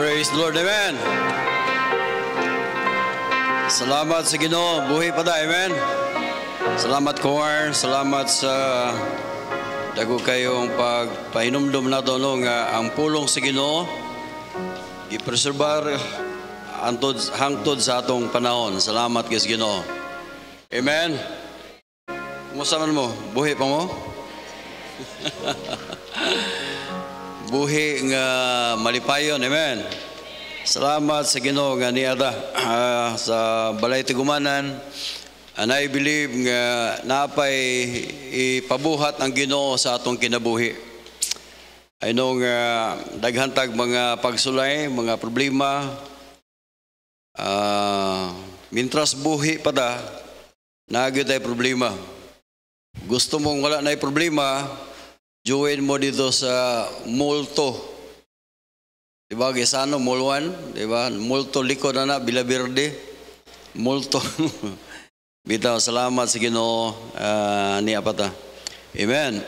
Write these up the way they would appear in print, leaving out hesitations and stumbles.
Praise the Lord, amen. Salamat sa Ginoo, buhay pa da, amen. Salamat choir, salamat sa dago kayong pagpahinumdum na doon nga ang pulong sa Ginoo ipreserbar hangtod sa atong panahon. Salamat kay Ginoo. Amen. Kumusta man mo? Buhay pa mo? Buhi nga malipayon, amen. Salamat sa Ginoo nga niada sa balay tigumanan. And I believe nga napay ipabuhat ang Ginoo sa atong kinabuhi. I know nga daghantag mga pagsulay, mga problema. Mintras buhi pa da, nagyo tay problema. Gusto mong wala na problema, join mo dito sa multo. Diba, Gesano, Mulwan, diba? Multo likod na Bila Verde. Multo. Bitaw, salamat sa Ginoo ni Apata. Amen.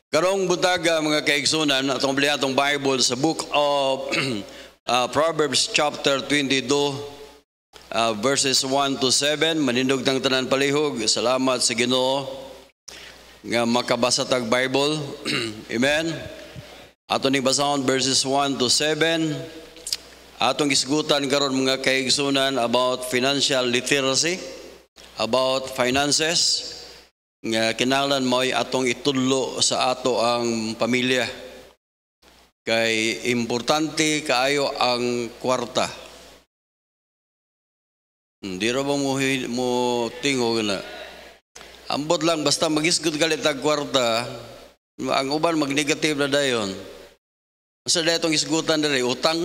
Karong butaga mga kaigsunan, atong atong Bible sa book of Proverbs chapter 22, verses 1 to 7. Manindog tang tanan palihog. Salamat sa Ginoo nga makabasa tag Bible. Amen. Ato ning basahon verses 1 to 7. Atong isgutan karon mga kaigsunan about financial literacy, about finances. Nga kinahanglan mo'y atong itudlo sa ato ang pamilya. Kay importante kaayo ang kwarta. Di ra ba mo tingog na? Ambot lang basta magisgud galit tag kwarta, ang uban mag-negative na dayon. Sa daytong isgutan diri utang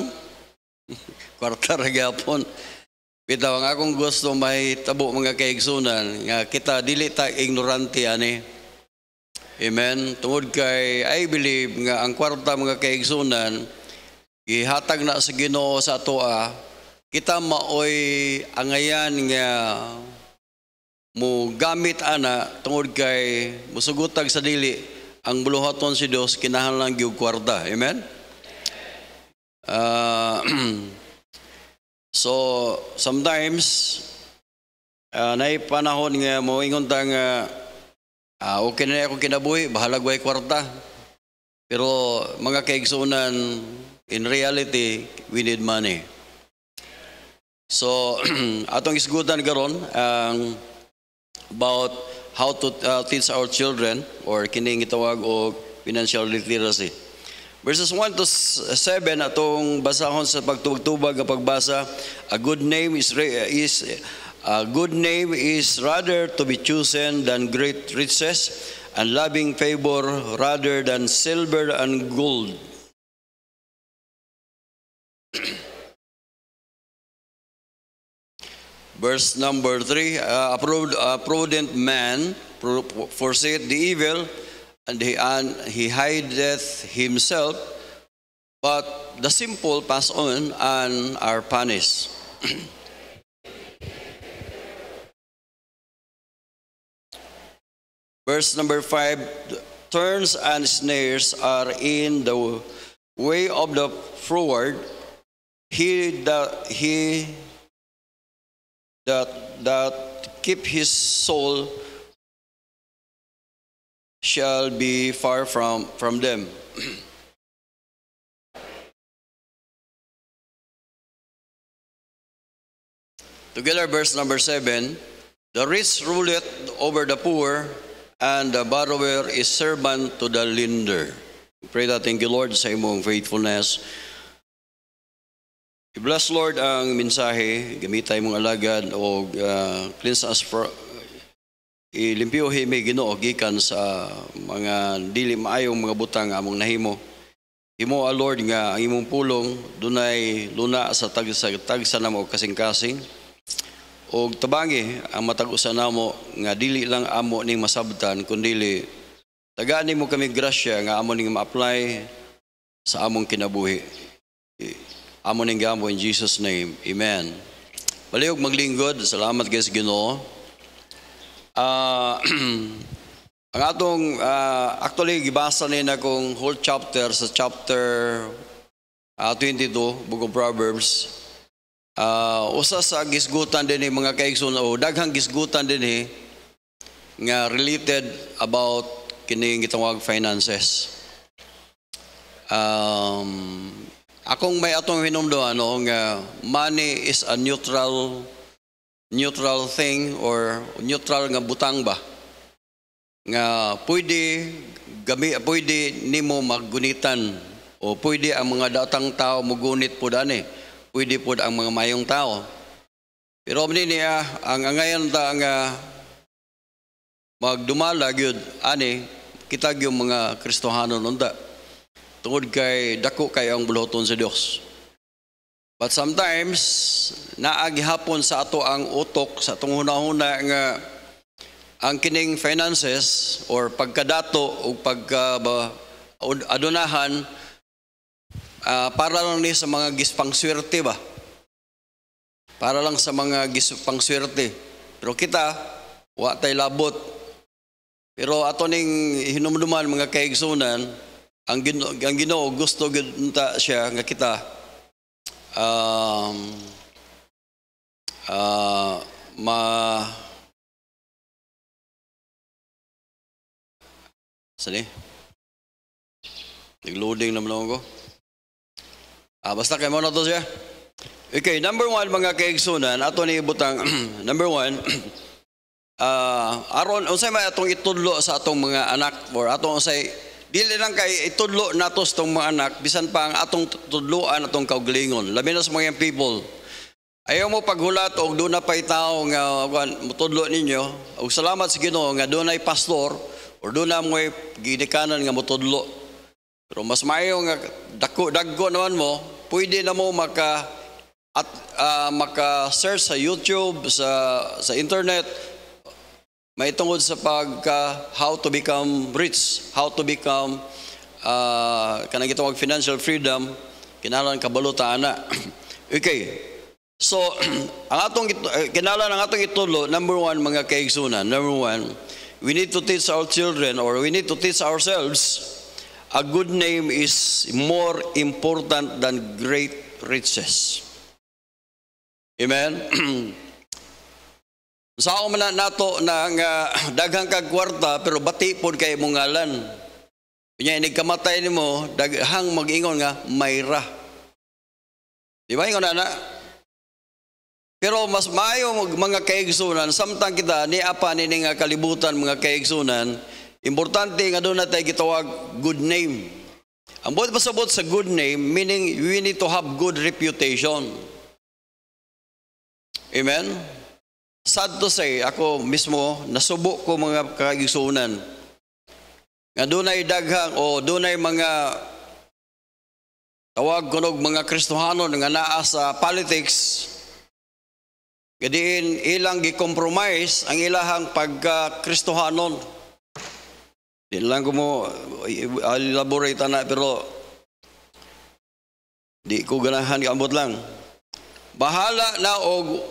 kwarta ra gyapon. Bitaw ang akong gusto may tabo mga kaigsunan nga kita dili ta ignorante ani. Amen. Tungod kay I believe nga ang kwarta mga kaigsunan ihatag na sa Ginoo sa atoa, kita maoy angayan nga mo gamit ana tungod kay musugutag sa dili ang buluhaton si Dios kinahanglan gyud kwarta. Amen. So sometimes nay panahon nga mo ingon ta nga okay na ako kinabuhi, bahala guay kwarta. Pero mga kaigsunan, in reality, we need money. So atong isgutan karon about how to teach our children or kining gitawag og financial literacy. Verses 1 to 7 atong basahon sa pagtubag-tubag nga pagbasa. A good name is rather to be chosen than great riches, and loving favor rather than silver and gold. Verse number 3, a prudent man foreseeth the evil, and he hideth himself, but the simple pass on and are punished. Verse number 5, turns and snares are in the way of the froward. He that keep his soul shall be far from them. Together, verse number 7, the rich ruleth over the poor, and the borrower is servant to the lender. Pray that, thank you Lord sa imong faithfulness. I-bless Lord ang mensahe, gamitay mong alagad o cleanse us for ilimpyohi may Ginoo gikan sa mga dili maayong mga butang among nahimo. Himo Lord nga ang imong pulong dunay luna sa tagsa namo kasing-kasing. Og tabangi ang matag-usa namo nga dili lang amo ning masabtan kundi tagaan nimo kami grasya nga amo ning ma-apply sa among kinabuhi. Amo ning gamo in Jesus name. Amen. Palihog maglingkod. Salamat kay Ginoo. Ang atong actually gibasa ni na kong whole chapter sa chapter 22, Book of Proverbs. Usa sa gisgutan din mga kaigsoon o daghang gisgutan din nga related about kining gitawag finances. Akong may atong hinumduan nga money is a neutral thing or neutral nga butang ba nga pwede nimo maggunitan o pwede ang mga datang tao mugunit po dani, pwede po ang mga mayong tao. Pero niya ang ngayon ta nga magdumala gyud ani kita yung mga Kristohanon unta tungod kay dako kay ang buloton sa Dios. But sometimes naagihapon sa ato ang utok sa atong hunahuna nga ang kining finances or pagkadato o adunahan para lang ni sa mga gispangswerte ba? Para lang sa mga gispangswerte. Pero kita, wa tay labot. Pero ato ning hinumduman mga kaigsunan, ang Ginoo gusto gyud ta siya nga kita Sali? Nag-loading naman ako. Basta kayo mo na to siya. Okay, number 1 mga kaigsunan, ato ni ibutang, number 1, aron, unsay may atong itudlo sa atong mga anak, or atong unsay, dili lang kay itudlo natos tong mga anak, bisan pa ang atong tudloan, atong kaugalingon, labi na sa mga people. Ayaw mo paghulat o doon na pa'y tao nga mutudlo ninyo, o salamat sa Ginoo nga doon ay pastor, o doon na mo'y ginikanan nga mutudlo. Pero mas maayo nga dagko naman mo, pwede na mo maka-search sa YouTube, sa internet, may tungod sa how to become rich, how to become kanang gitawag financial freedom, kinahanglan kabaluta ana. Okay. So, ang atong kinahanglan ang atong itudlo, number 1 mga kaigsunan, number 1, we need to teach our children or we need to teach ourselves a good name is more important than great riches. Amen? Sao man nato na nga daghang kag kwarta pero bati pod kay imong ngalan. Kunya inig kamatay nimo daghang mag-ingon nga mayra. Di ba ingon na? Pero mas maayo mga kaigsunan samtang kita ni apa ni nga kalibutan mga kaigsunan, importante nga doon natin gitawag good name. Ang buot pasabot sa good name, meaning we need to have good reputation. Amen? Sad to say, ako mismo, nasubo ko mga kaigsunan. Nga doon ay daghang o doon ay mga tawag kunog mga Kristohanon nga naa sa politics. Gadiin ilang gi-compromise ang ilahang pagka-Kristohanon. Di lang ko mo elaborate na pero di ko ganahan ambot lang. Bahala na og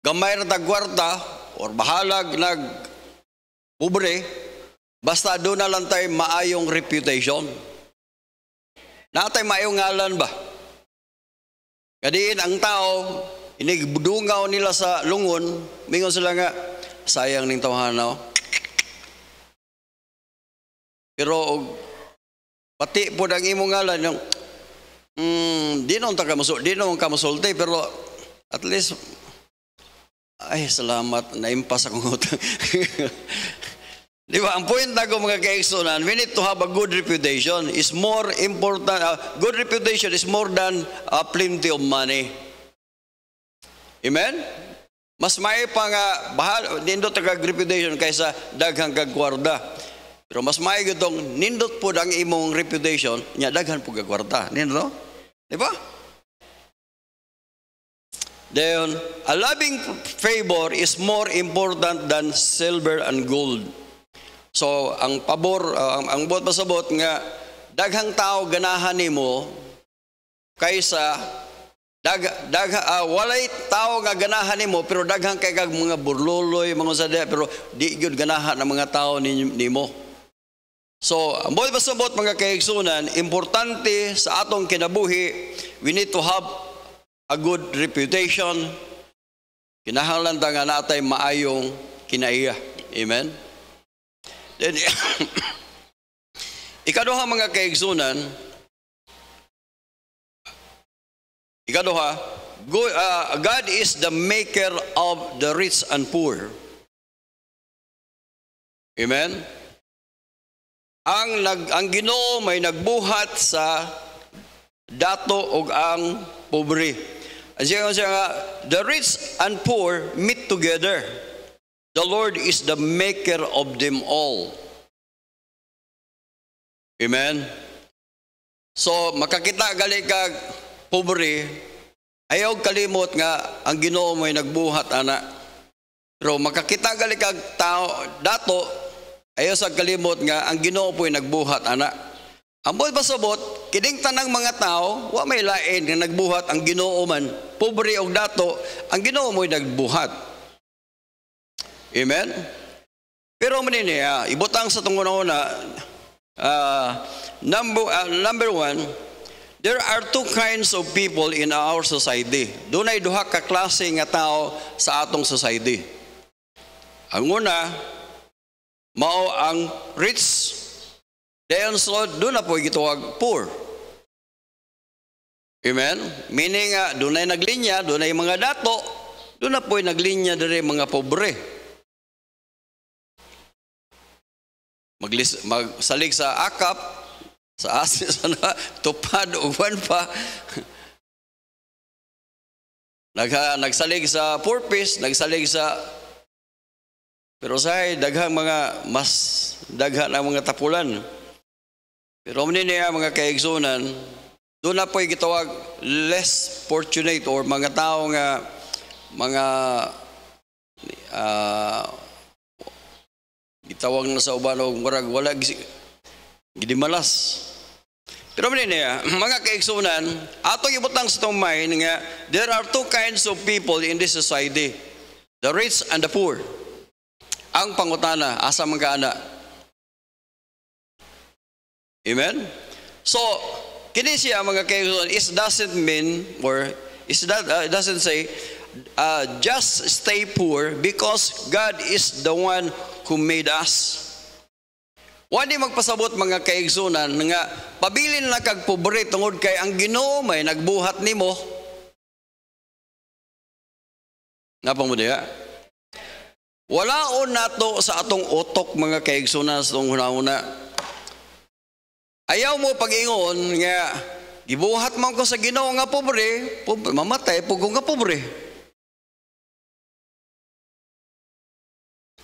gamay na tagwarta or bahalag nag pobre basta doon na lang tayo maayong reputation. Natay maayong ngalan ba? Gadiin ang tao inigdungaw nila sa lungon, mingon sila nga, sayang ning tawhanaw. Pero pati po ang imong ngalan, yung, di naman kamusulti, pero at least, ay salamat, naimpas akong utang. Di ba? Ang point na ko mga kaigsunan, we need to have a good reputation. Is more important, good reputation is more than plenty of money. Amen? Mas may pa nga bahal nindot kag reputation kaysa daghang kag kwarta. Pero mas may gitong nindot pud ang imong reputation nya daghan pud kag kwarta. Nindot? Di ba? Then, a loving favor is more important than silver and gold. So, ang pabor, ang buot pasabot nga daghang tao ganahan nimo kaysa walay tao nga ganahan nimo pero daghang kay kag mga burloloy mga sada pero di gyud ganahan ang mga tao nimo. So, ang buhay pasabot mga kaigsunan, importante sa atong kinabuhi, we need to have a good reputation. Kinahanglan ta nga natay maayong kinaiya. Amen? Then, ikaduha mga kaigsunan, God is the maker of the rich and poor. Amen? Ang Ginoo may nagbuhat sa dato ug ang pobre. Siya nga, the rich and poor meet together. The Lord is the maker of them all. Amen? So, makakita gali kag pobre, ayaw kalimot nga ang Ginoo may nagbuhat ana. Pero makakita gali kag tao dato, ayaw sa kalimot nga ang Ginoo po'y nagbuhat ana. Ang buhay pasabot, kining tanang mga tao, wa may lain nga nagbuhat ang Ginoo man, pobre og dato, ang Ginoo mo'y nagbuhat. Amen? Pero maniniya, ibutang sa tunguna number one, there are two kinds of people in our society. Dunay duha ka klase nga tao sa atong society. Ang una, mao ang rich. Dayon so, doon na po gitawag poor. Amen? Meaning, doon na naglinya, doon na mga dato, doon na po naglinya dari mga pobre. Magsalig sa akap, sa asis, tupad, uban pa. Nagsalig sa purpose, nagsalig sa... Pero say, daghang mga, mas daghan ang mga tapulan. Pero niya mga kaigsunan, doon na po'y gitawag less fortunate or mga tao nga mga gitawag na sa uban og murag wala gidimalas. Pero niya mga kaigsunan, atong ibutang sa tong mind nga there are two kinds of people in this society, the rich and the poor. Ang pangutana, asa man ka ana? Amen? So, kini siya mga kaigsunan, it doesn't mean or doesn't say just stay poor because God is the one who made us. Wani magpasabot mga kaigsunan nga pabilin na kag pobre tungod kay ang Ginoo may nagbuhat nimo. Napang mo diya? Walaon nato sa atong utok mga kaigsunan sa itong hunahuna. Ayaw mo pag-ingon nga gibuhat man ko sa Ginoo nga pobre, mamatay po ko nga pobre.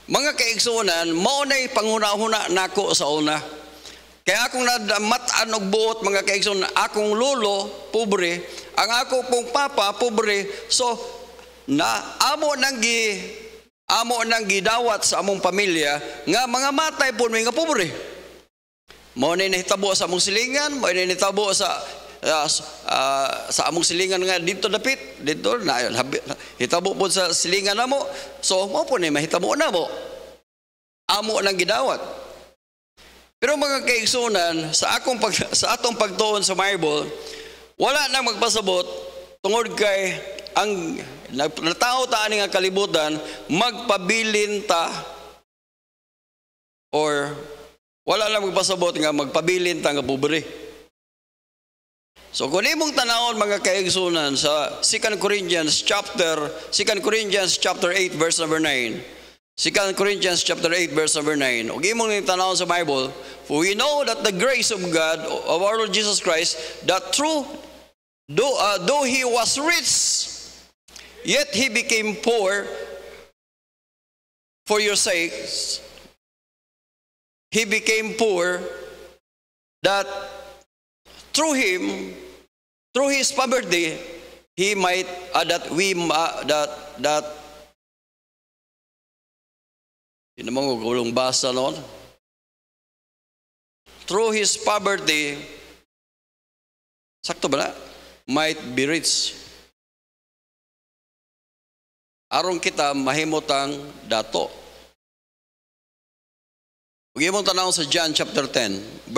Mga kaigsunan, mao nay panguna-huna nako sa una. Kaya akong nadamatan og buot mga kaigsunan, akong lolo pobre, ang ako pong papa pobre. So amo nang gidawat sa among pamilya nga mga matay po may nga pobre. Mao na nahitabo sa among silingan, mao na nahitabo sa among silingan nga dito dapit, dito na hitabo po sa silingan namo. So mao po na mahitabo na mo. Amo nang gidawat. Pero mga kaigsunan, sa atong pagtuon sa Bible, wala nang magpasabot tungod kay ang natao ta ani nga kalibutan magpabilin ta or wala lang magpasabot nga magpabilin ta nga pobre. So kung imong tanawon mga kaigsunan sa 2 Corinthians chapter 8 verse number 9. 2 Corinthians chapter 8 verse number 9. Og imong tanawon sa Bible, for we know that the grace of God of our Lord Jesus Christ, that though he was rich, yet he became poor for your sakes. He became poor that through his poverty, he might hindi naman gulong basa noon. Through his poverty, sakto ba na? Might be rich. Aron kita mahimotang dato. Huwag mong tanaw sa John chapter 10,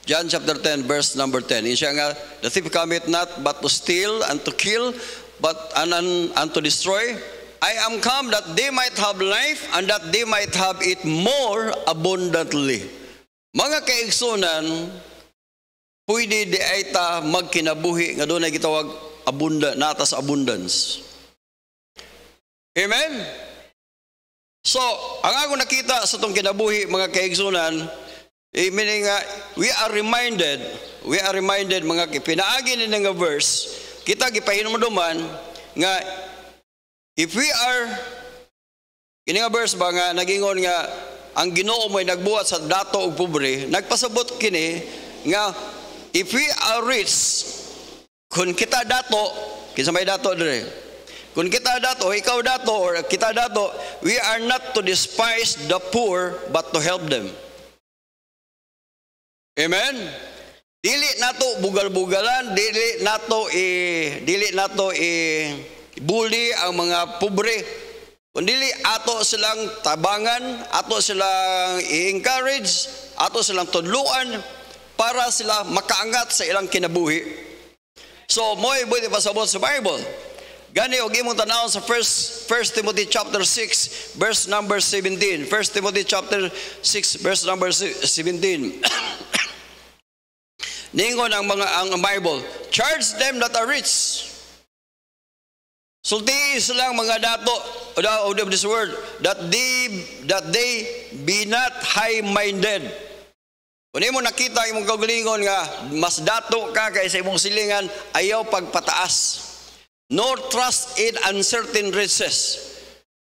John chapter 10, verse number 10. Yung siya nga, the thief cometh not but to steal and to kill, but and to destroy. I am come that they might have life and that they might have it more abundantly. Mga kaigsunan, pwede di ay ta magkinabuhi nga doon ay gitawag natas abundance. Amen? So, ang ako nakita sa itong kinabuhi, mga kaigsunan, meaning we are reminded, mga pinaagi ni nga verse, kita gipahinuman nga, if we are, kini nga verse ba nga, nagingon nga, ang Ginoo mo'y nagbuhat sa dato o pobre, nagpasabot kini, nga, if we are rich, kung kita dato, kinsa may dato dire, kung kita dato, ikaw dato, or kita dato, we are not to despise the poor, but to help them. Amen? Dili nato bugal-bugalan, dili nato bully ang mga pobre. Kundi ato silang tabangan, ato silang i-encourage, ato silang tudluan para sila makaangat sa ilang kinabuhi. So, mo'y buti pasabot sa Bible. Gani, og imong tanawon sa 1 Timothy chapter 6, verse number 17. 1 Timothy chapter 6, verse number 17. Ningon ang Bible, charge them that are rich. Sultiis lang mga dato of this word, that they be not high-minded. Kung mo nakita imong kaugalingon nga mas dato ka kaysa imong silingan, ayaw pagpataas. Nor trust in uncertain riches.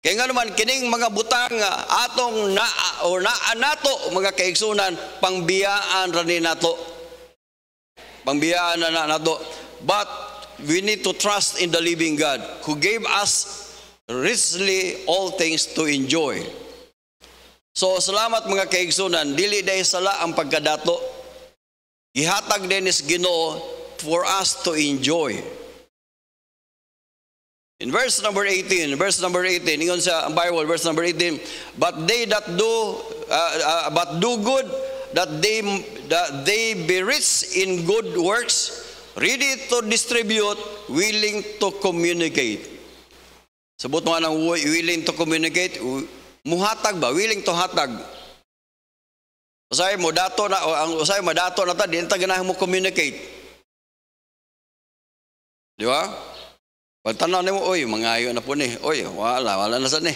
Kaya nga naman kining mga butang atong nato mga kaigsunan, pangbiyaan ra ni nato. Pangbiyaan na nato. But we need to trust in the living God who gave us richly all things to enjoy. So salamat mga kaigsunan, dili dahil sala ang pagkadato. Gihatag din is Ginoo for us to enjoy. In verse number 18, ingon sa Bible, verse number 18, but do good, that they be rich in good works, ready to distribute, willing to communicate. Sabot nga ng willing to communicate, muhatag ba? Willing to hatag. Usay mo dato na, ang usay mo dato na ta, di na ganahan mo communicate. Di ba? Pagtanaw ni mo, oy, mangayo na po ni. Oy, wala na sa ni.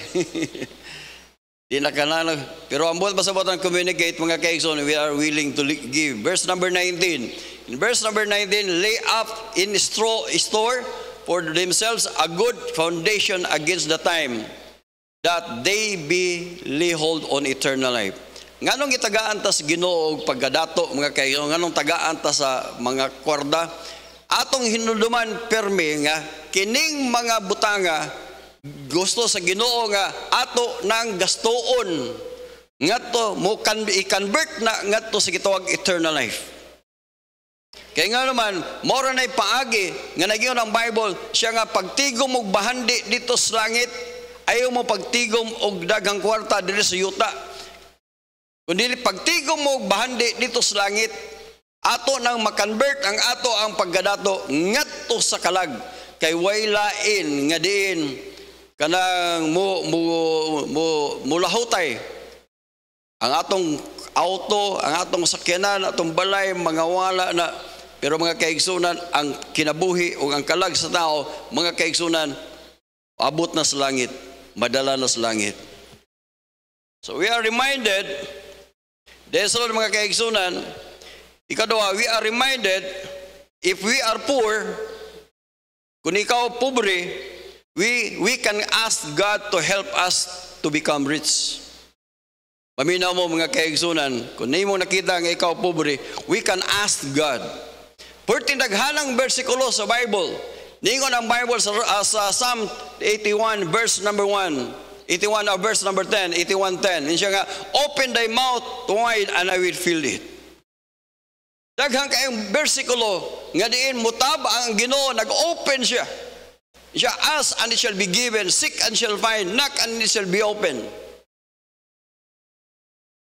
Di na kanang. Pero ang buhat pasabot ang communicate, mga kaigsoon, we are willing to give. Verse number 19. In verse number 19, lay up in store for themselves a good foundation against the time, that they be lay hold on eternal life. Nganong itagaan ta sa Ginoo og pagkadato, mga kaigsoon, nganong tagaan ta sa mga kwarda, atong hinuduman perme nga kining mga butanga gusto sa Ginoo nga ato nang gastoon ngadto mo i-convert na ngadto sa gitawag eternal life. Kaya nga naman mora nay paagi nga nagingon ang Bible siya nga pagtigom og bahandi dito sa langit, ayaw mo pagtigom og daghang kwarta diri sa yuta, kundi pagtigom mo og bahandi dito sa langit, ato nang makonvert ang ato ang pagkadato ngadto sa kalag, kay way lain nga diin kanang mulahutay ang atong auto, ang atong sakyanan, atong balay, mga wala na. Pero mga kaigsunan, ang kinabuhi o ang kalag sa tao, mga kaigsunan, abot na sa langit, madala na sa langit. So we are reminded, dahil sa mga kaigsunan, ikadua, we are reminded, if we are poor, kung ikaw pobre, we can ask God to help us to become rich. Paminaw mo mga kaigsunan, kung hindi mo nakita nga ikaw pobre, we can ask God. Perting daghanang bersikulo sa Bible, ningon ang Bible sa Psalm 81 verse number 1, 81 verse number 10, 81:10. Siya nga, open thy mouth wide and I will fill it. Daghang kayong bersikulo nga diin mutaba ang Ginoo, nag-open siya. Siya, ask and it shall be given, seek and shall find, knock and it shall be open.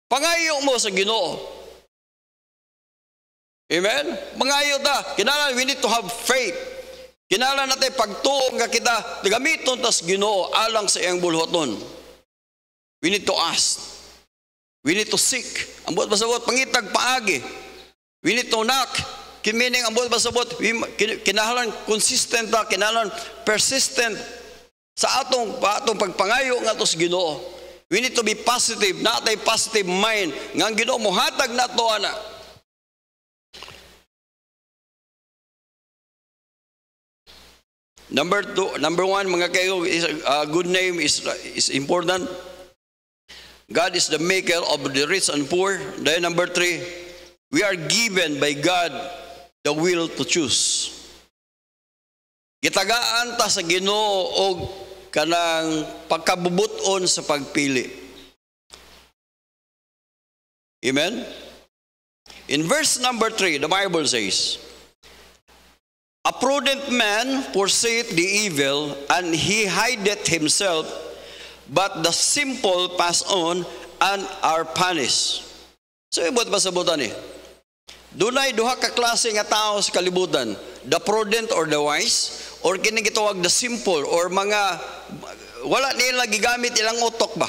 Pangayo mo sa Ginoo. Amen? Mangayo ta. Kinahanglan we need to have faith. Kinahanglan natin pagtuo nga kita gamiton tas Ginoo alang sa iyang bulhoton. We need to ask. We need to seek. Ang buot pasabot pangitag paagi. We need to knock. Meaning ang buot pasabot kinahanglan consistent ta, kinahanglan persistent sa atong pagpangayo nga tos Ginoo. We need to be positive, natay positive mind nga ang Ginoo mohatag nato ana. Number one, mga kayo, good name is important. God is the maker of the rich and poor. Then number three, we are given by God the will to choose. Gitagaan ta sa Ginoo og kanang pagkabubuton sa pagpili. Amen? In verse number 3, the Bible says, a prudent man foreseeth the evil, and he hideth himself, but the simple pass on and are punished. So, ibot ba sa butan eh? Dunay duha ka klase nga tao sa kalibutan, the prudent or the wise, or kini gitawag the simple, or mga wala nila gigamit ilang utok ba?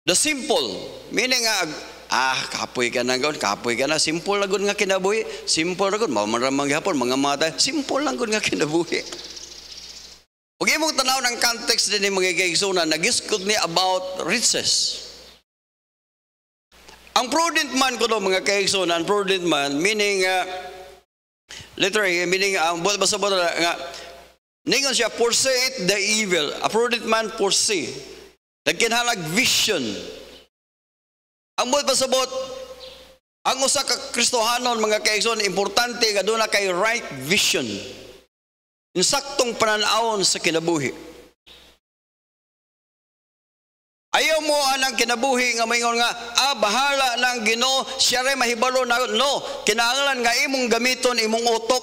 The simple, meaning kapoy ka na gawin, kapoy ka na, simple lang nga kinabuhi, simple lang gud, mamaramang gihapon, mga mata, simple lang nga kinabuhi. Huwag mong tanaw ng context din ng mga kaigsunan, nag-iskot niya about riches. Ang prudent man ko mga kaigsunan, prudent man, meaning, literally, meaning, buat basa nga, ningon siya, foresee the evil. A prudent man foresee. Nagkinhalag vision. Ang buat pasabot, ang usa ka Kristohanon, mga kaigsunan, importante nga doon na kay right vision. Insaktong pananawon sa kinabuhi. Ayaw mo anang kinabuhi nga mayngon nga, bahala ng Ginoo, siya rin mahibalo na, no, kinahanglan nga imong gamiton, imong utok.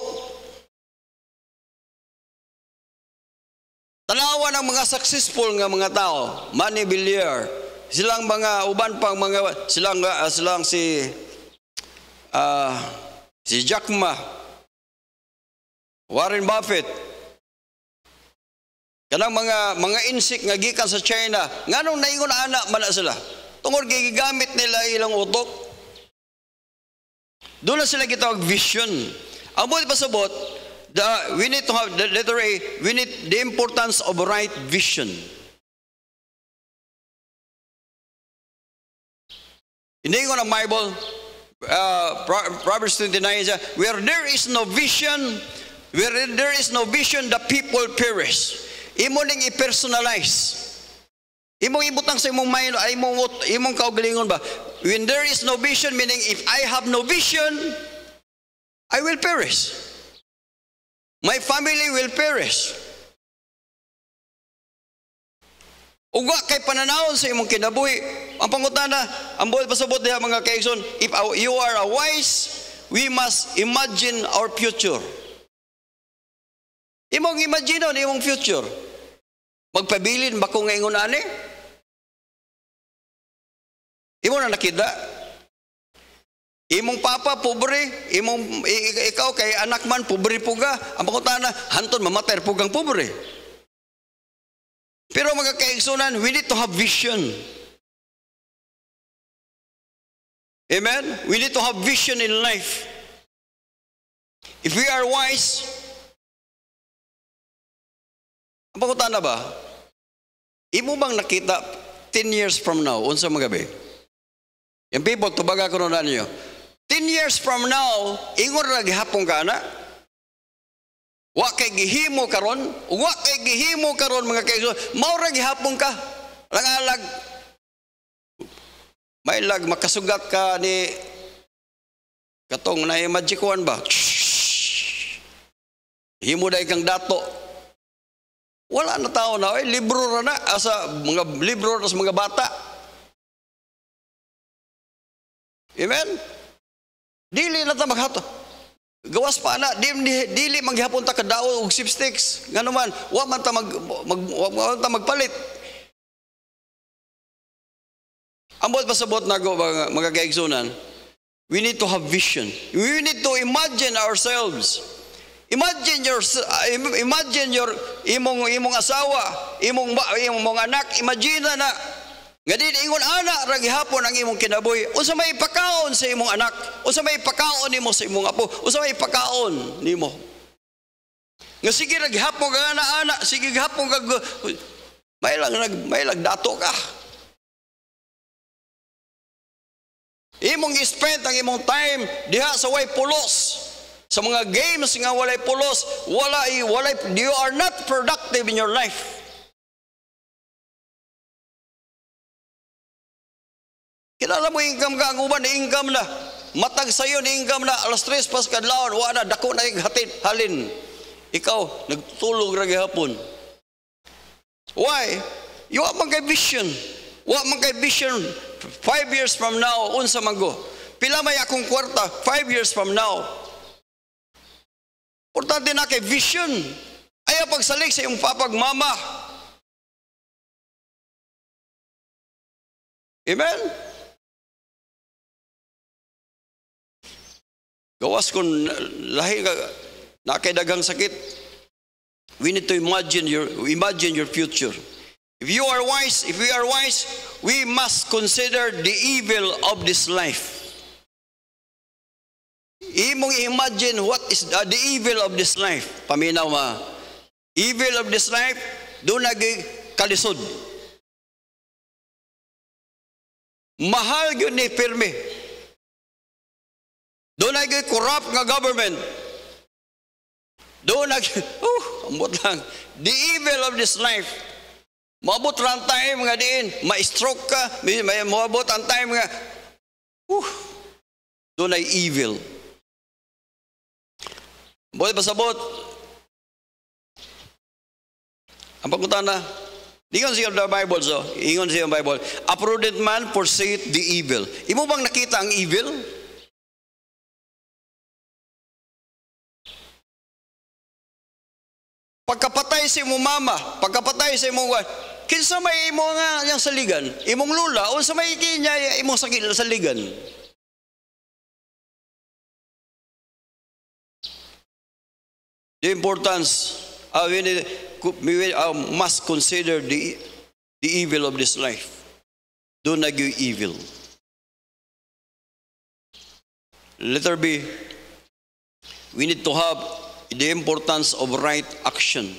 Tanawa ng mga successful nga mga tao, Manny Villar, silang mga, uban pang mga, silang si Jack Ma, Warren Buffett, kanang mga insect nga gikan sa China, nganong naingon ana man na sila. Tungod gigamit nila ilang utok. Doon na sila gitawag vision. Ang buot pasabot, we need to have the letter A, we need the importance of right vision. Iningon ang Bible, Proverbs 29 says, where there is no vision, the people perish. Imo ning i-personalize. Imong ibutang sa imong mind, imong kaugalingon ba? When there is no vision, meaning if I have no vision, I will perish. My family will perish. Ugwa kay pananawon sa imong kinabuhi. Ang pangutana, ang buot pasabot diha mga kaigsoon, if you are a wise, we must imagine our future. Imong imagine on imong future. Magpabilin ba kung ngayon ani? Imo na nakita. Imong papa pobre, ikaw kay anak man pobre puga. Ang pangutana, hanton mamatay pugang pobre. Pero mga kaigsunan, we need to have vision. Amen? We need to have vision in life. If we are wise, ang pangutana ba? Imo bang nakita 10 years from now, unsa magabi? Yung people, tubaga ko na ninyo. 10 years from now, ingon ra gihapon ka na? Wa kay gihimo karon, mga kaigsoon, mao ra gihapon ka. Langalag. May lag makasugat ka ni katong na magic one ba? Himo day kang dato. Wala na tao na, libro ra na, asa mga libro sa mga bata. Amen? Dili na ta maghato. Gawas pa na, dili maghapon ta kadao og sipsticks. Ngano man, wa man ta magpalit. Ambot pasabot na ko mga kaigsunan. We need to have vision. We need to imagine ourselves. Imagine your imong asawa, imong anak, imagine na nga din ingon ana ra gihapon ang imong kinabuhi. Unsa may pakaon sa imong anak? Unsa may pakaon nimo sa imong apo? Unsa may pakaon nimo? Nga sige ra gihapon ka ana, sige gihapon ka may lang dato ka. Imong spend ang imong time diha sa way pulos. Sa mga games nga walay pulos, you are not productive in your life. Kilala mo income ka, ang uban ni income na. Matag sayo ni income na, alas 3 pas kadlawon, wala na, dako na yung halin. Ikaw, nagtulog ra gihapon. Why? You want man kay vision. Wa man kay vision 5 years from now, unsa man go. Pila may akong kwarta 5 years from now. Importante na kay vision. Ayaw pagsalik sa iyong papag mama. Amen? Gawas kung lahi na kay daghang sakit. We need to imagine your future. If we are wise, we must consider the evil of this life. Imong imagine what is the evil of this life. Paminaw ma. Evil of this life, doon kalisod. Mahal yun ni pirmi. Doon corrupt nga government. Doon ambot lang. The evil of this life. Maabot lang time nga diin. Ma-stroke ka. Maabot ang time nga. Doon ay evil. Boy pasabot. Ang pagkutan na. Ingon siya the Bible so. Ingon siya ang Bible. A prudent man forsaketh the evil. Imo bang nakita ang evil? Pagkapatay sa imong mama, pagkapatay sa imong kinsa may imo nga yang saligan, imong lula, unsa may kinya imong saligan. The importance we must consider the evil of this life. Do not do evil. Letter B, we need to have the importance of right action.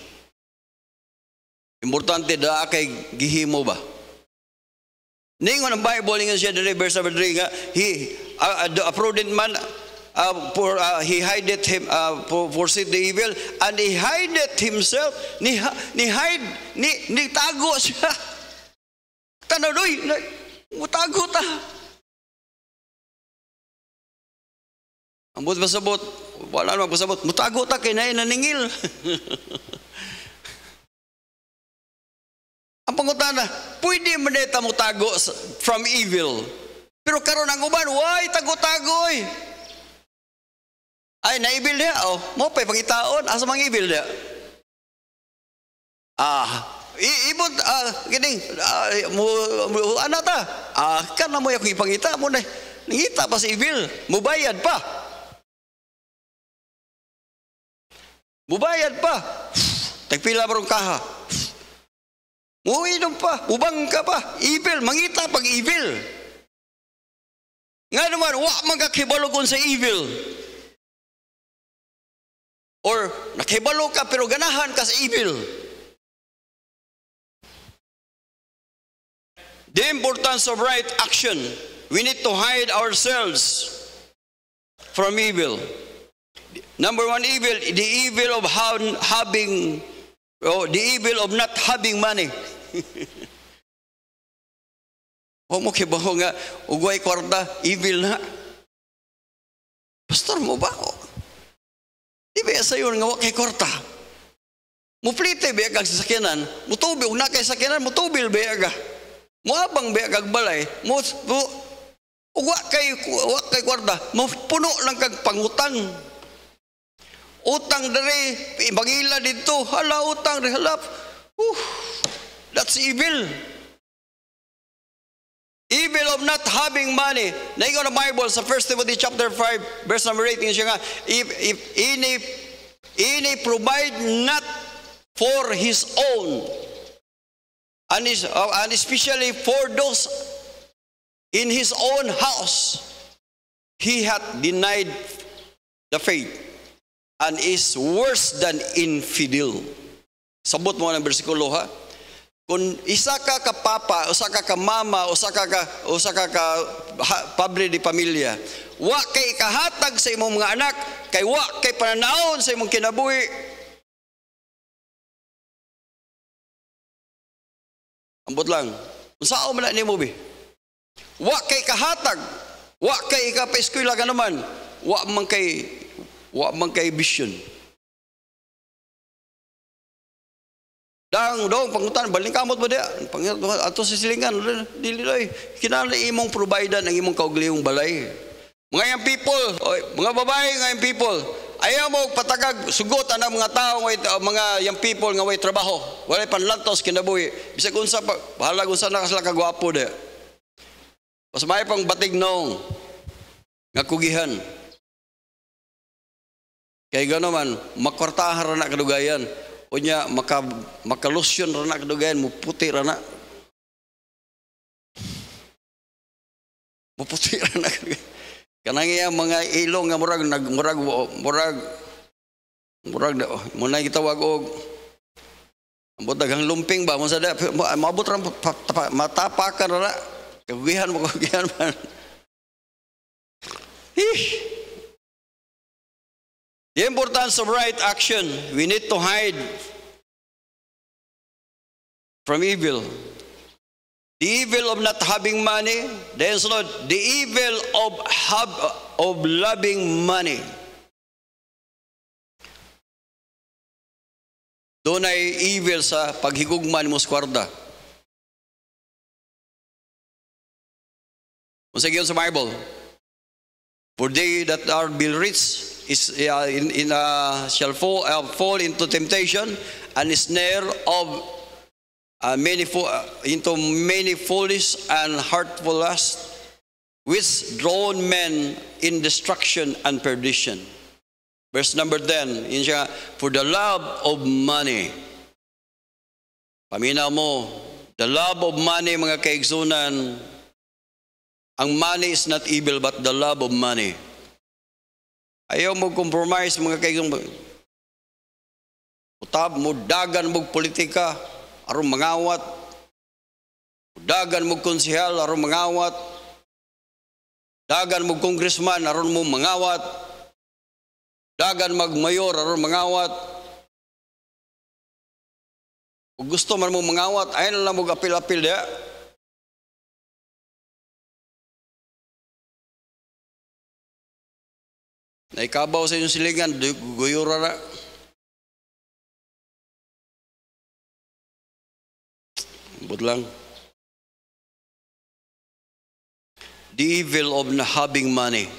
Importante da kay gihimo ba? Ningon ang Bible ingon siya diri verse 3 nga a prudent man he hideth him forsake the evil and he hideth himself ni tago siya. Tanadoy mutago ta. Ambot pasabot wala na magpasabot. Mutago ta kay nay naningil. Ang pangutana, pwede man ta mutago from evil. Pero karon ang uban, why tago-tagoy? Ay na-evil dia, mo pay pangitaon asa mang evil dia. Ibot kining ana ta. Kana mo yung ipangita mo na ngita pa sa evil, mubayad pa. Mubayad pa. Tagpila barong kaha. Muinom pa. Ubang ka pa. Evil. Mangita pag evil. Nga naman, wa magkakibalogon sa evil. Or, nakibalo ka pero ganahan ka sa evil. The importance of right action. We need to hide ourselves from evil. Number one evil, the evil of the evil of not having money. Huwag mo kibaho nga, ugway kwarta, evil na. Pastor mo ba? Di ba sa'yo nga wak kay kwarta? Muplite ba kag sasakyanan? Mutubil, na kay sakyanan, mutubil ba ka? Muabang ba kag balay? Wak kay kwarta, puno lang kag pangutang. Utang dari, ibangila dito, hala utang dari halap. That's evil. Evil evil of not having money. Naingon ang Bible sa 1 Timothy chapter 5, verse number 8, siya nga, if any provide not for his own, and especially for those in his own house, he hath denied the faith and is worse than infidel. Sabot mo ng bersikulo, ha? Kung isa ka papa, usa ka mama, usa ka padre de pamilya, wa kay kahatag sa imong mga anak, kay wa kay pananaon sa imong kinabuhi, ambot lang, unsao man nimo bi? Wa kay kahatag, wa kay pa-eskwela ka naman, wa man kay vision. Dong pangutan baling kamot ba dia? Ato sa silingan dili doy. Kinahanglan imong providean ang imong kaugalingong balay. Mga young people, mga babae nga young people, ayaw mo patagag sugot ang mga tao, mga young people nga way trabaho. Walay panlantos kinabuhi. Bisag unsa pa, bahala unsa na sila kagwapo dia. Mas may pang batig nong nga kugihan. Kay gano man makwartahan ra na kadugayan. Unya makalusyon ra na kadugayan, muputi ra na. Muputi ra na kadugayan. Kanang iya mga ilong nga murag muna gitawag og ambot daghang lumping ba mo sa maabot ra matapakan ra na. Kagugihan man. The importance of right action. We need to hide from evil. The evil of not having money. The evil of loving money. Doon ay evil sa paghigugman mo sa kwarta. Once again sa Bible, for they that are be rich shall fall into temptation and snare of into many foolish and hurtful lust, which drown men in destruction and perdition. Verse number 10, yun siya, for the love of money. Paminaw mo, the love of money, mga kaigsunan, ang money is not evil but the love of money. Ayaw mo compromise mga kaigsunan. Utab mo dagan mo politika aron mangawat. Dagan mo konsehal aron mangawat. Dagan mo congressman aron mo mangawat. Dagan magmayor aron mangawat. Kung gusto man mo mangawat, ay na lang mo apil-apil dia. Naikabaw sa inyong silingan, guyura na. But lang. The evil of not having money,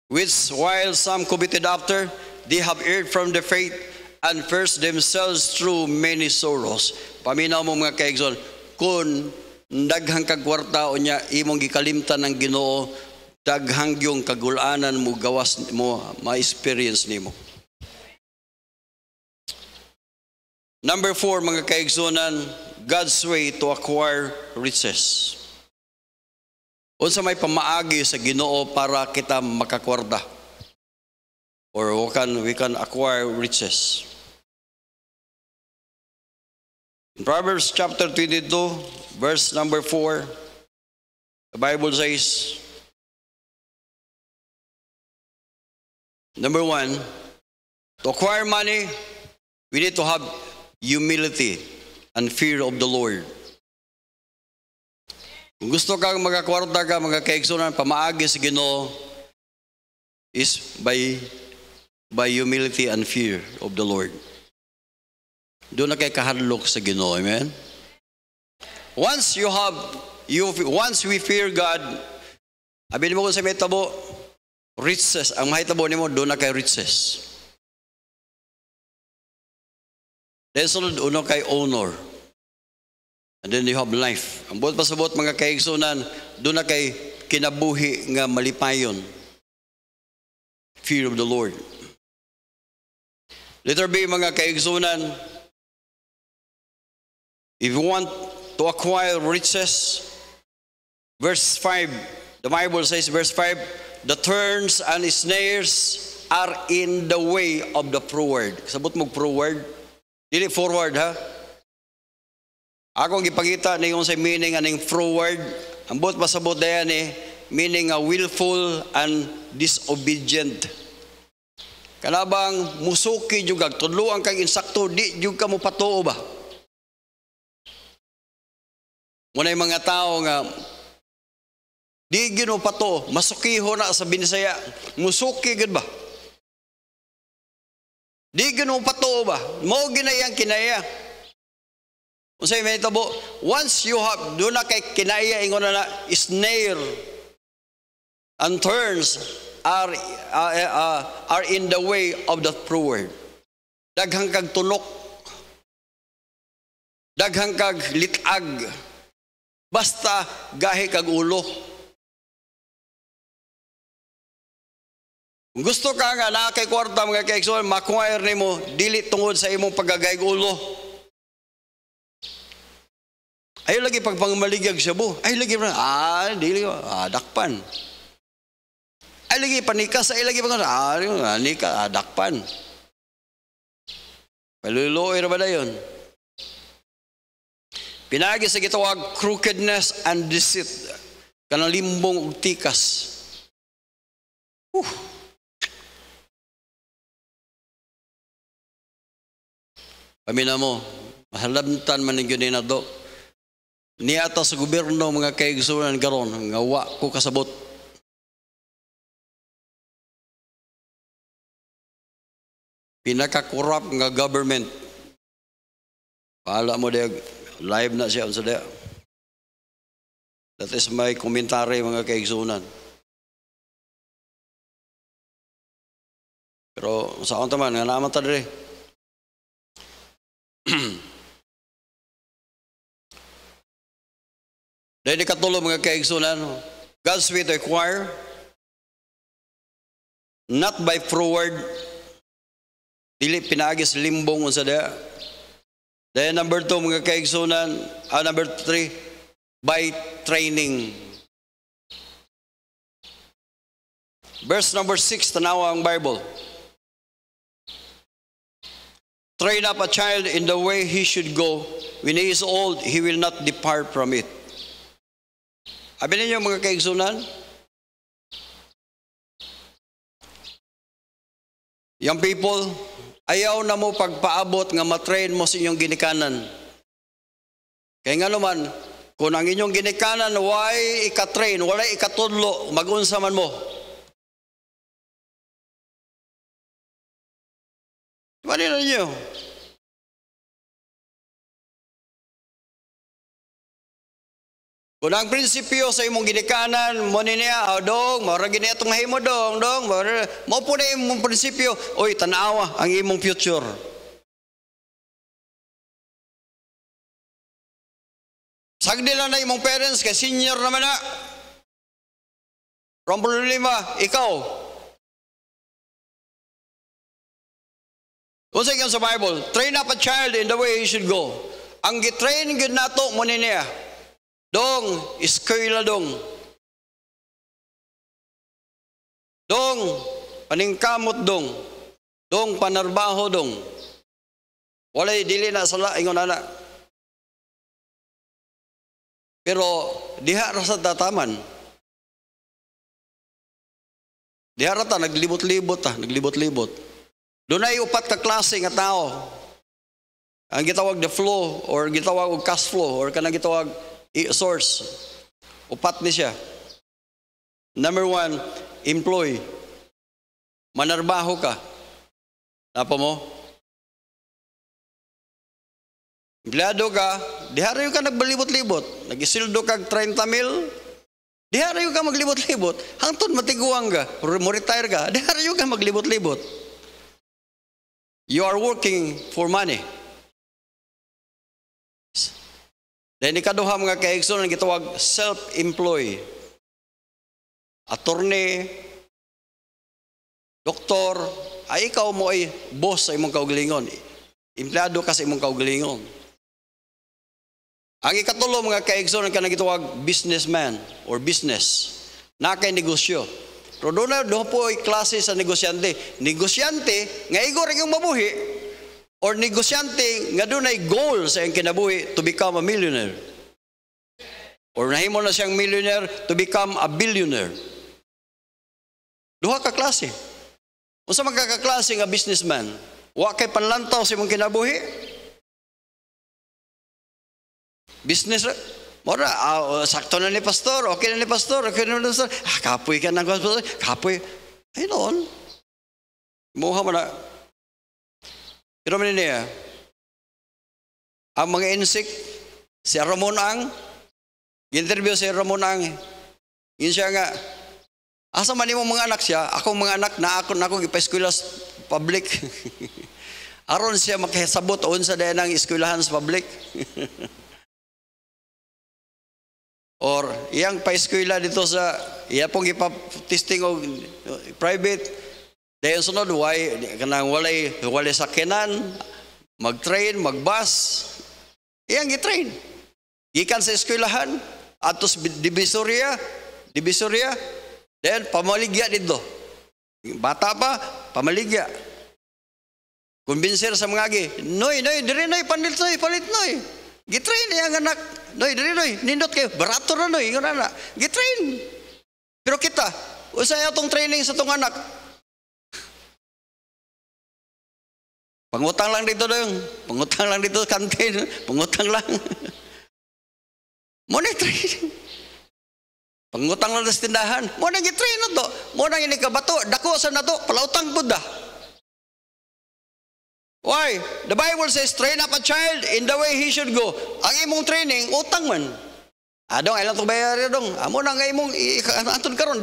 which while some coveted after, they have erred from the faith and first themselves through many sorrows. Paminaw mo mga kaigsoon, kung daghang kagwarta o niya imong gikalimtan ng Ginoo, daghang yung kagulanan mo gawas mo ma-experience nimo. Number 4 mga kaigsunan, God's way to acquire riches. Unsa may pamaagi sa Ginoo para kita makakwarta or we can acquire riches. In Proverbs chapter 22, verse number 4, the Bible says, number 1, to acquire money, we need to have humility and fear of the Lord. Kung gusto kang magkakwarta ka, magkakaigsunan, pamaagi sa Ginoo is by humility and fear of the Lord. Doon na kay kahadlok sa Ginoo, amen? Once we fear God, abin mo kung sa may tabo, riches, ang mahitabo nimo doon na kay riches. Then sunod, uno kay honor. And then you have life. Ang buot pasabot mga kaigsunan, doon na kay kinabuhi nga malipayon. Fear of the Lord. Letter B mga kaigsunan, if you want to acquire riches, verse 5, the Bible says, verse 5, the turns and snares are in the way of the froward. Sabot mo froward? Dili forward ha? Akong ipakita na yung sa meaning aning froward. Ang buot pasabot na yan meaning willful and disobedient. Kanabang musuki juga, tudluan kang insakto, di juga mo patuo ba? Muna yung mga tao nga, di gino patuo, masukiho na sa Binisaya, musuki gud ba? Di gino patuo ba? Mo ginayang kinaya. Unsay may tabo, once you have, doon na kay kinaya, ingon na snare and turns are in the way of the froward. Daghang kag tunok, daghang kag litag, basta gahi kag ulo. Kung gusto ka nga na kay kwarta mga kaigsoon, ma-acquire nimo dili tungod sa imong paggagayg ulo. Ay lagi pagpangmaligag siya bo. Ay lagi dili dakpan. Ay lagi panikas, ay lagi nika dakpan. Paluloy ra ba dayon? Pinagi sa gitawag crookedness and deceit. Kanang limbong ug tikas. Pamina mo, mahalabtan man ninyo na do. Niata sa gobyerno mga kaigsunan karon nga wa ko kasabot. Pinaka-corrupt nga government. Paala mo diag live na siya unsa dia. That is my commentary mga kaigsunan. Pero sa akong taman nga naman ta diri. Dahil ikatulo mga kaigsunan, God's way to acquire, not by froward, dili pinagis limbong unsa dia. Then number 2 mga kaigsunan, number 3, by training. Verse number 6, tanawa ang Bible. Train up a child in the way he should go. When he is old, he will not depart from it. Abi ninyo mga kaigsunan, young people, ayaw na mo pagpaabot nga matrain mo sa inyong ginikanan. Kaya nga naman, kung ang inyong ginikanan, why ikatrain, wala ikatudlo, magunsa man mo. Diba nila niyo? Kung ang prinsipyo sa imong ginikanan, mo niya, dong, maura gini atong himo dong, mo po na imong prinsipyo, oy, tanawa ang imong future. Sagdi lang na imong parents, kay senior naman na. From problema, ikaw. Kung sa sa Bible, train up a child in the way he should go. Ang gitrain gid nato mo niya. Dong, eskwela dong. Dong, paningkamot dong. Dong, panarbaho dong. Walay dili na sala, ingon na. Pero, diha ra sa tataman. Diha ra ta, naglibot-libot. Doon ay upat ka klase nga tao. Ang gitawag the flow, or gitawag og cash flow, or kanang gitawag source. Upat ni siya. Number 1, employee. Manarbaho ka. Napa mo? Empleyado ka, diharayo ka nagbalibot-libot. Nagisildo kag 30 mil, diharayo ka maglibot-libot. Hangtod matiguang ka, mo retire ka, diharayo ka maglibot-libot. You are working for money. Dahil ikaduha mga kaigsoon ang gitawag self-employed. Attorney, doktor, ay ikaw mo ay boss sa imong kaugalingon. Empleyado ka sa imong kaugalingon. Ang ikatulo mga kaigsoon ang kanang gitawag businessman or business. Na kay negosyo. Pero doon po ay klase sa negosyante. Negosyante, nga igor yung mabuhi, or negosyante, nga doon ay goal sa iyong kinabuhi to become a millionaire. Or nahimo na siyang millionaire to become a billionaire. Duha ka klase. Kung sa magkakaklase nga businessman, wa kay panlantaw sa imong kinabuhi. Business, mora, sakto na ni pastor, okay na ni pastor, okay na ni pastor. Kapoy ka ng pastor, kapoy. Ay noon. Muha mo na. Pero man niya, ang mga insik, si Ramon Ang, interview si Ramon Ang, yun siya nga, asa man mo mga anak siya, akong mga anak na ako ipa-eskwela public. Aron siya makisabot unsa dayon ang eskwelahan sa public. Or iyang pa-eskwela dito sa iya pong ipa-testing og private. Dayon sunod kanang walay sakyanan, mag-train, mag-bus. Iyang gi-train. Gikan sa eskwelahan atos Divisoria, then pamaligya dito. Bata pa, pamaligya. Kumbinser sa mga agi, noy, diri noy, palit noy. Gitrain ang anak, noy, diri noy, nindot kayo, barato na noy, yun na. Gitrain. Pero kita, usay atong training sa tong anak. Pangutang lang dito doon, pangutang lang dito kantin, pangutang lang. Muna training. Pangutang lang sa tindahan, muna gitrain na to, muna ini kabato, dako sa nato, palautang Buddha. Why? The Bible says, train up a child in the way he should go. Ang imong training, utang man. Adong, ilang itong bayaran dong. Amo na nga imong, antod karon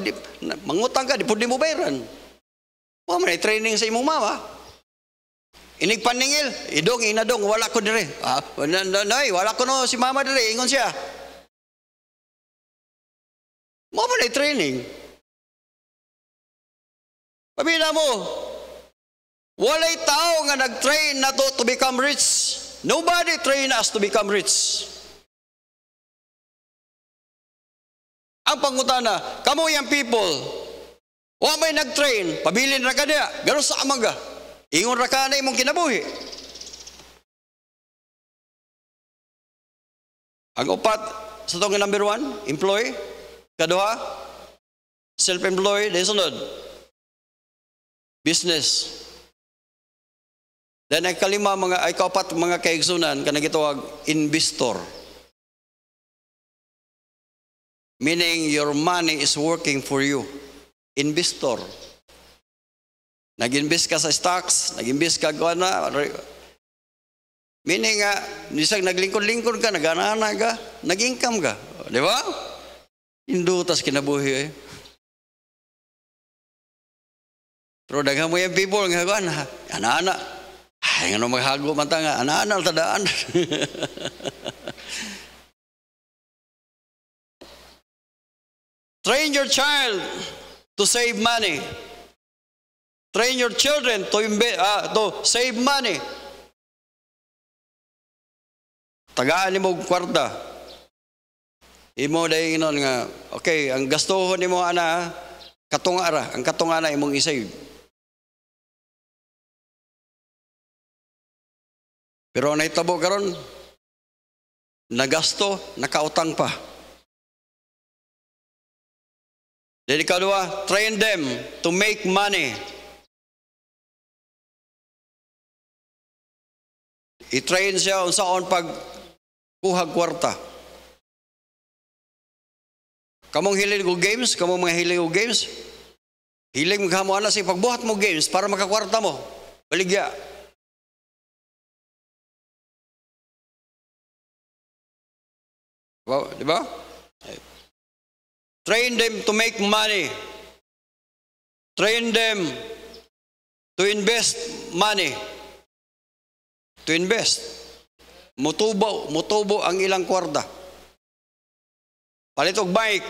mangutang ka, di po di mo bayaran. O, may training sa imong mama. Inig paningil, idong, inadong, wala ko dire. Wala ko no si mama dire, ingon siya. Mo man ay training. Pabila mo, walay tao nga nag-train na to become rich. Nobody train us to become rich. Ang pangutana, kamo yung people, wa may nag-train, pabilin ra ka niya, gano'n sa amaga. Ingon ra ka na imong kinabuhi. Ang upat, sa itong number 1, employee. Kaduha, self-employed. Dahil sunod, business. Then ang kalima, kaupat mga kaigsunan, kanang gitawag investor. Meaning your money is working for you. Investor. Nag-invest ka sa stocks, nag-invest ka na. Meaning nisag naglingkod-lingkod ka, nag-anana ka, nag-income ka. Di ba? Indutas kinabuhi eh. Pero daghang mo yung people, ana-ana. Ay, nga maghago man ta nga, ana-ana tadaan. Train your child to save money. Train your children to save money. Tagaan ni mo kwarta. Imo dahil inon nga, okay, ang gastuhon ni mo ana, katungara, ang katungara imong isave. Pero naitabo karon, nagasto, nakautang pa. Dili kadua, train them to make money. I-train siya unsaon pag kuhag kwarta. Kamong hilig og games, kamong mga hilig og games. Hilig mo ana sa pagbuhat mo games para makakwarta mo. Baligya. Di ba? Train them to make money. Train them to invest money. To invest. mutubo ang ilang kwarta. Palit og bike.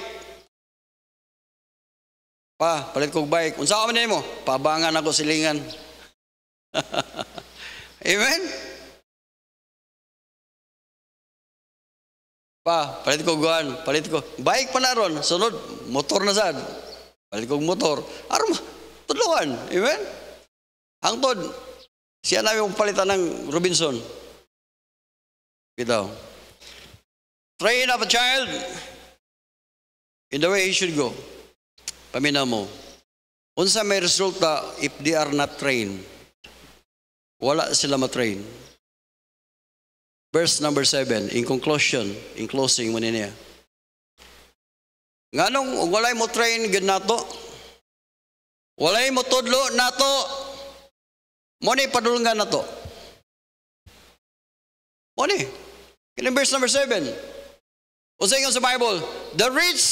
Palit kog bike. Unsa man nimo? Pabangan ako silingan. Amen? Palit ko guan, palit ko. Bike pa na ron, sunod, motor na sad. Palit ko motor. Aron tudloan. Amen? Hangtod, siya namin yung palitan ng Robinson. Bitaw. Train up a child in the way he should go. Paminaw mo. Unsa may resulta if they are not trained? Wala sila matrain. Verse number 7, in closing mo niya. Nganong walay mo train gid nato? Walay mo tudlo nato. Mo ni padulungan nato. Mo ni. Kini verse number 7. Usa ingon sa Bible, the rich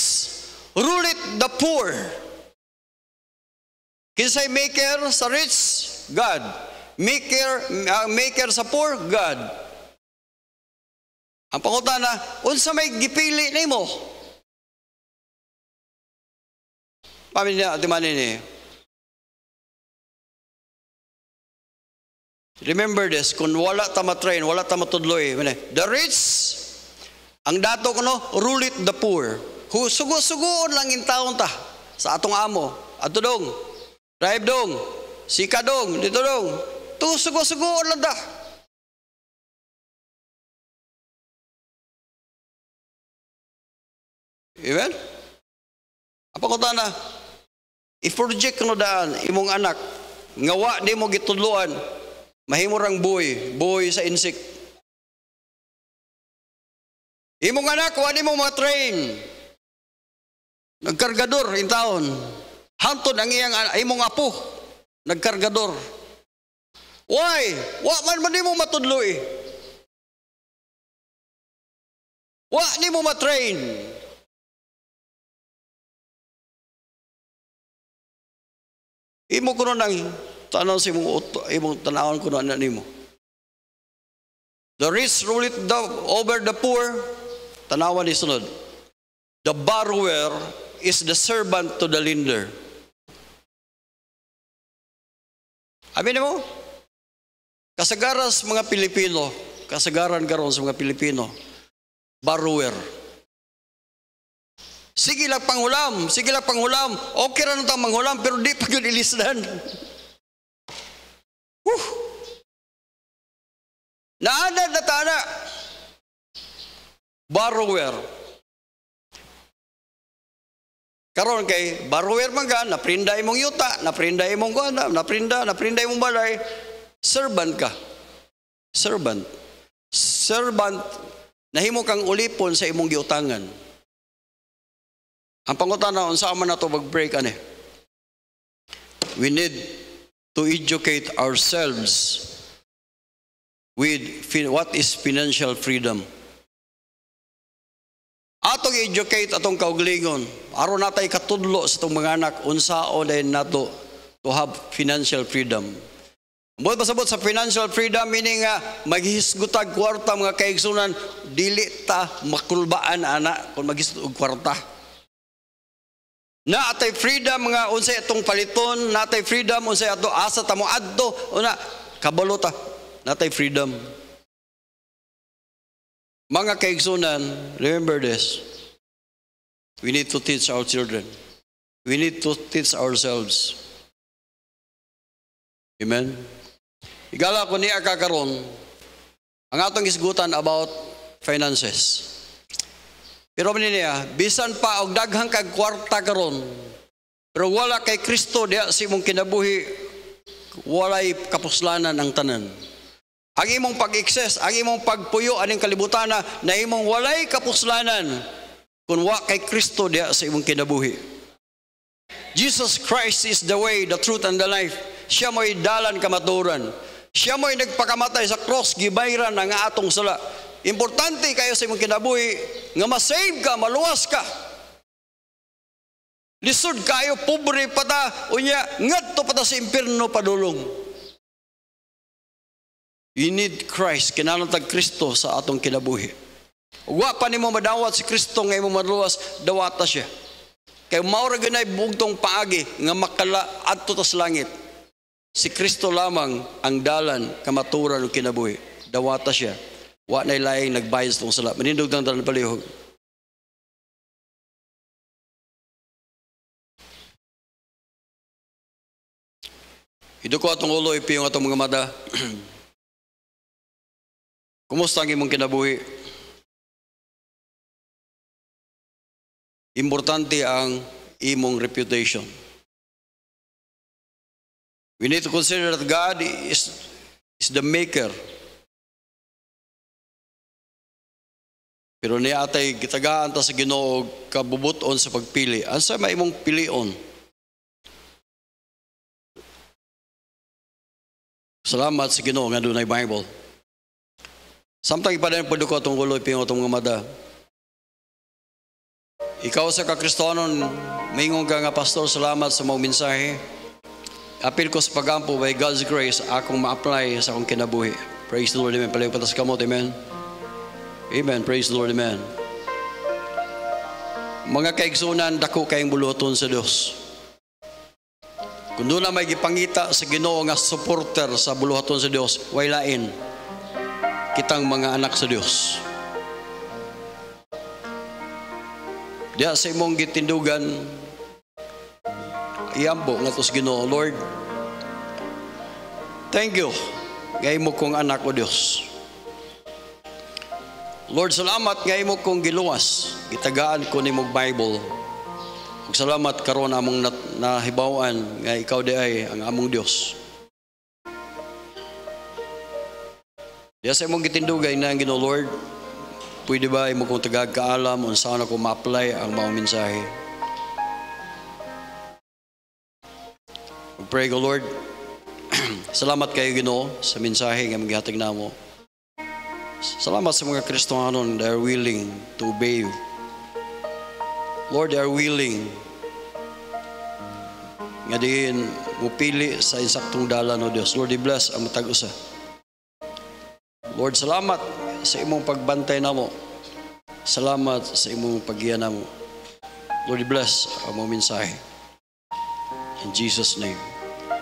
ruleth the poor. Kinsay maker sa rich? God. Maker sa poor? God. Ang pangutana, unsa may gipili nimo? Pamilya at manin ni. Remember this, kung wala ta matrain, wala ta matudloy, the rich, ang dato ko no, rule it the poor. Sugo-sugoon lang in taon ta sa atong amo. Ato dong, drive dong, sika dong, dito dong. Tu sugo-sugoon lang ta. Amen? Apa ko ta na? I-project no daan, imong anak, ngawa di mo gitudloan, mahimo rang boy sa insik. Imong anak, wa di mo matrain. Nagkargador in taon. Hantod ang imong apo, nagkargador. Why? Wa man di mo matudloy. Wa di mo matrain. Imo kuno nang tanaw si imong tanawon kuno ana nimo. The rich ruleth over the poor. Tanawan ni sunod. The borrower is the servant to the lender. Amin mo? Kasagaras mga Pilipino, kasagaran karon sa mga Pilipino, borrower. Sige lang panghulam. Okay ra nang manghulam pero di pa gyud ilisdan. Naanad na tana. Borrower. Karon kay borrower man ka, naprinda imong yuta, naprinda imong kuan, naprinda imong balay. Servant ka. Servant nahimo kang ulipon sa imong giutangan. Ang pangutana, unsa man nato mag-break ani? We need to educate ourselves with what is financial freedom. Atong educate atong kaugalingon aron natay katudlo sa itong mga anak unsaon din nato to have financial freedom. Mo pasabot sa financial freedom meaning maghisgutag kwarta mga kaigsunan dili ta makulbaan ana kung maghisgot og kwarta. Natay freedom mga unsay atong paliton, natay freedom unsay ato asa ta mo adto una kabalo ta natay freedom. Mga kaigsunan, remember this. We need to teach our children. We need to teach ourselves. Amen? Igala ko niya kakaroon ang atong isgutan about finances. Pero niya, bisan pa og daghang kag kwarta karon, pero wala kay Kristo diha sa imong kinabuhi, walay kapuslanan ang tanan. Ang imong pag-excess, ang imong pagpuyo aning kalibutan na imong walay kapuslanan kung wa kay Kristo diha sa imong kinabuhi. Jesus Christ is the way, the truth, and the life. Siya mo'y dalan kamaturan. Siya mo'y nagpakamatay sa cross, gibayran ang atong sala. Importante kayo sa imong kinabuhi nga masave ka, maluwas ka. Lisod kayo, pobre pa ta, unya, ngadto pa ta sa impierno padulong. You need Christ, kinahanglan tag Kristo sa atong kinabuhi. Wa pa nimo madawat si Kristo nga imong maluwas, dawata siya. Kay mao ra ganay bugtong paagi nga makala adto ta sa langit. Si Kristo lamang ang dalan kamaturan ug kinabuhi. Dawata siya. Wa nay laing nagbayad sa tong sala. Manindog tang dalan palihog. Iduko atong ulo ipiyong atong mga mata. Kumusta ang imong kinabuhi? Importante ang imong reputation. We need to consider that God is the maker. Pero niya atay gitagaan ta sa Ginoo kabubuton sa pagpili. Asa may imong pilion? Salamat sa Ginoo nga dunay Bible. Samtang ipadan po ko atong ulo ipiyong atong mga mata. Ikaw sa kakristohanon, maingon ka nga, pastor, salamat sa mga mensahe. Apil ko sa pagampo by God's grace, akong ma-apply sa akong kinabuhi. Praise the Lord, amen. Palayo patas kamot, amen. Amen, praise the Lord, amen. Mga kaigsunan, dako kayong buluton sa Diyos. Kung doon na may gipangita sa Ginoo nga supporter sa buluhaton sa Diyos, way lain kitang mga anak sa Diyos. Diya sa imong gitindugan, iambo nga to sa Ginoo, Lord, thank you nga imo kong anak o Diyos. Lord, salamat nga imo kong giluwas, gitagaan ko nimong Bible. Ug salamat karon among nahibaw-an nga ikaw di ay ang among Dios. Diya sa imong gitindugay na Ginoo, Lord, pwede ba imo kong tagagkaalam unsa na ko ma-apply ang maong mensahe? Pray ko, Lord, salamat kayo Ginoo sa mensahe nga magihatag namo. Salamat sa mga Kristohanon that are willing to obey you. Lord, they are willing nga diin mupili sa insaktong dalan o Dios. Lord, i-bless ang matag usa. Lord, salamat sa imong pagbantay namo. Salamat sa imong paggiya namo. Lord, i-bless ang mga mensahe. In Jesus' name.